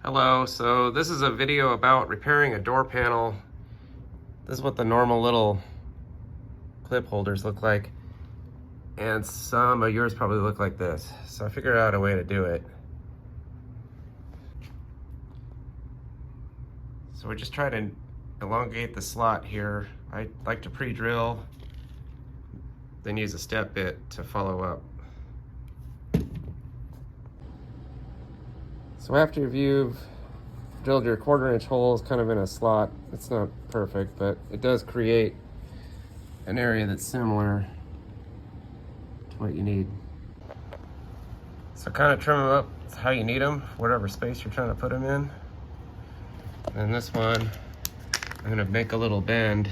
Hello, so this is a video about repairing a door panel. This is what the normal little clip holders look like. And some of yours probably look like this. So I figured out a way to do it. So we just try to elongate the slot here. I like to pre-drill, then use a step bit to follow up. So after you've drilled your 1/4 inch holes kind of in a slot, it's not perfect, but it does create an area that's similar to what you need. So kind of trim them up how you need them, whatever space you're trying to put them in. And this one, I'm gonna make a little bend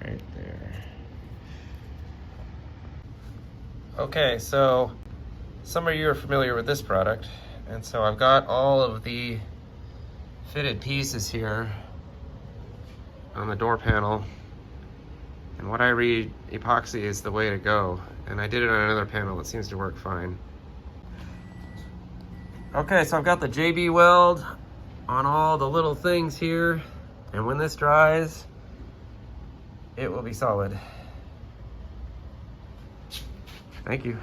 right there. Okay, so some of you are familiar with this product. And so I've got all of the fitted pieces here on the door panel. And what I read, epoxy is the way to go. And I did it on another panel that seems to work fine. Okay, so I've got the JB Weld on all the little things here. And when this dries, it will be solid. Thank you.